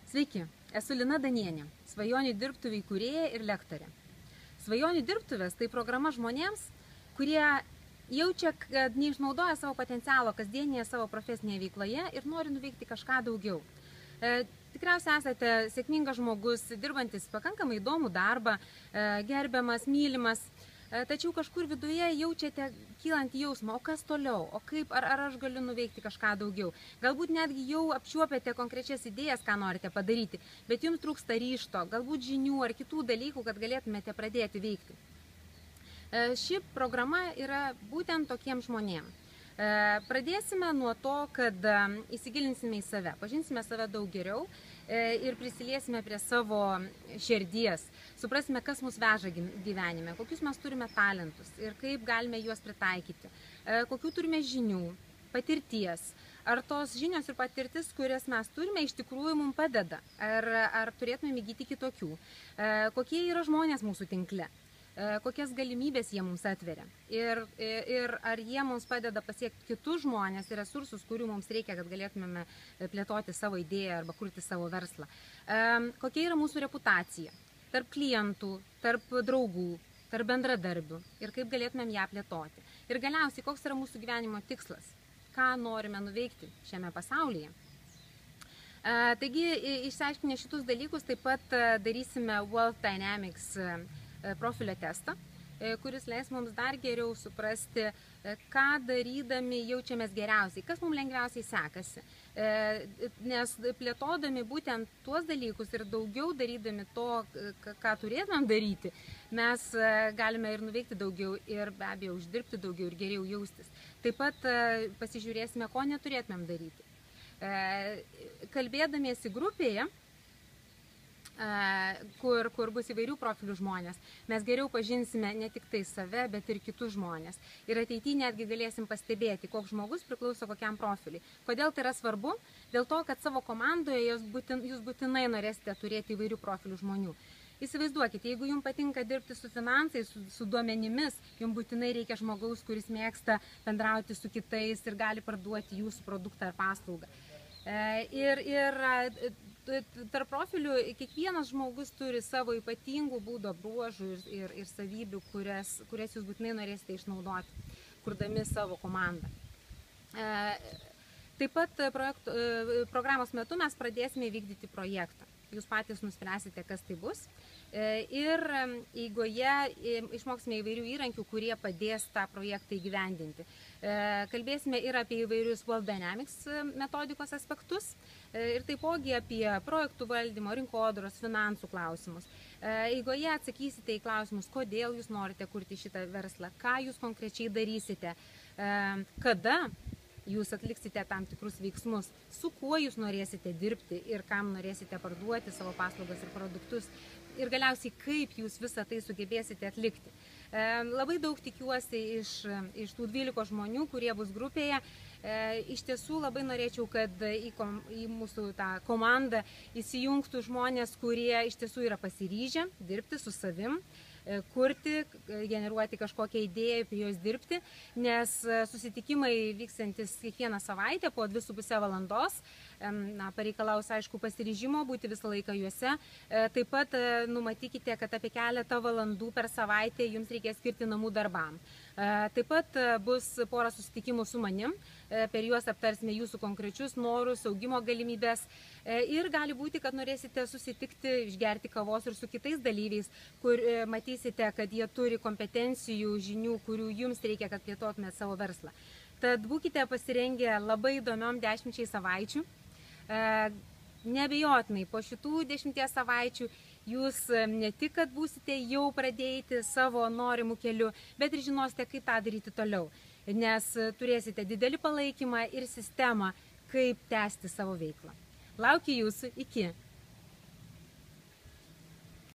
Sveiki, esu Lina Danienė, Svajonių dirbtuvių įkūrėja ir lektorė. Svajonių dirbtuvės tai programa žmonėms, kurie jaučia, kad neišnaudoja savo potencialo kasdienėje savo profesinėje veikloje ir nori nuveikti kažką daugiau. Tikriausiai esate sėkmingas žmogus, dirbantis pakankamai įdomų darbą, gerbiamas, mylimas, tačiau kažkur viduje jaučiate kylantį jausmą, o kas toliau, o kaip, ar aš galiu nuveikti kažką daugiau. Galbūt netgi jau apčiuopėte konkrečias idėjas, ką norite padaryti, bet jums trūksta ryžto, galbūt žinių ar kitų dalykų, kad galėtumėte pradėti veikti. Ši programa yra būtent tokiems žmonėms. Pradėsime nuo to, kad įsigilinsime į save, pažinsime save daug geriau ir prisiliesime prie savo širdies, suprasime, kas mus veža gyvenime, kokius mes turime talentus ir kaip galime juos pritaikyti, kokių turime žinių, patirties, ar tos žinios ir patirtis, kurias mes turime, iš tikrųjų mums padeda, ar turėtume įgyti kitokių, kokie yra žmonės mūsų tinkle. Kokias galimybės jie mums atveria ir ar jie mums padeda pasiekti kitus žmonės ir resursus, kurių mums reikia, kad galėtumėme plėtoti savo idėją arba kurti savo verslą. Kokia yra mūsų reputacija tarp klientų, tarp draugų, tarp bendradarbių ir kaip galėtumėm ją plėtoti. Ir galiausiai, koks yra mūsų gyvenimo tikslas, ką norime nuveikti šiame pasaulyje. Taigi, išsiaiškinę šitus dalykus, taip pat darysime Wealth Dynamics profilio testą, kuris leis mums dar geriau suprasti, ką darydami jaučiamės geriausiai, kas mums lengviausiai sekasi. Nes plėtodami būtent tuos dalykus ir daugiau darydami to, ką turėtumėm daryti, mes galime ir nuveikti daugiau ir be abejo uždirbti daugiau ir geriau jaustis. Taip pat pasižiūrėsime, ko neturėtumėm daryti. Kalbėdamiesi grupėje, kur bus įvairių profilių žmonės, mes geriau pažinsime ne tik tai save, bet ir kitus žmonės. Ir ateityje netgi galėsim pastebėti, koks žmogus priklauso kokiam profiliui. Kodėl tai yra svarbu? Dėl to, kad savo komandoje jūs būtinai norėsite turėti įvairių profilių žmonių. Įsivaizduokite, jeigu jums patinka dirbti su finansais, su duomenimis, jums būtinai reikia žmogaus, kuris mėgsta bendrauti su kitais ir gali parduoti jūsų produktą ar paslaugą. Tarp profilių kiekvienas žmogus turi savo ypatingų būdo bruožų ir savybių, kurias jūs būtinai norėsite išnaudoti, kurdami savo komandą. Taip pat programos metu mes pradėsime vykdyti projektą. Jūs patys nuspręsite, kas tai bus. Ir eigoje išmoksime įvairių įrankių, kurie padės tą projektą įgyvendinti. Kalbėsime ir apie įvairius Wealth Dynamics metodikos aspektus ir taipogi apie projektų valdymo, rinkodaros, finansų klausimus. Eigoje atsakysite į klausimus, kodėl jūs norite kurti šitą verslą, ką jūs konkrečiai darysite, kada jūs atliksite tam tikrus veiksmus, su kuo jūs norėsite dirbti ir kam norėsite parduoti savo paslaugas ir produktus ir galiausiai kaip jūs visą tai sugebėsite atlikti. Labai daug tikiuosi iš tų 12 žmonių, kurie bus grupėje. Iš tiesų labai norėčiau, kad į mūsų tą komandą įsijungtų žmonės, kurie iš tiesų yra pasiryžę dirbti su savim, kurti, generuoti kažkokią idėją, apie juos dirbti, nes susitikimai vykstantis kiekvieną savaitę po 2,5 valandos pareikalaus, aišku, pasiryžimo būti visą laiką juose. Taip pat numatykite, kad apie keletą valandų per savaitę jums reikės skirti namų darbam. Taip pat bus pora susitikimų su manim, per juos aptarsime jūsų konkrečius norus, augimo galimybės ir gali būti, kad norėsite susitikti, išgerti kavos ir su kitais dalyviais, kur matysite, kad jie turi kompetencijų, žinių, kurių jums reikia, kad plėtotumėte savo verslą. Tad būkite pasirengę labai įdomiom 10 savaičių. Neabejotinai, po šitų 10 savaičių jūs ne tik, kad būsite jau pradėti savo norimų kelių, bet ir žinosite, kaip tą daryti toliau, nes turėsite didelį palaikymą ir sistemą, kaip tęsti savo veiklą. Laukiu jūsų, iki.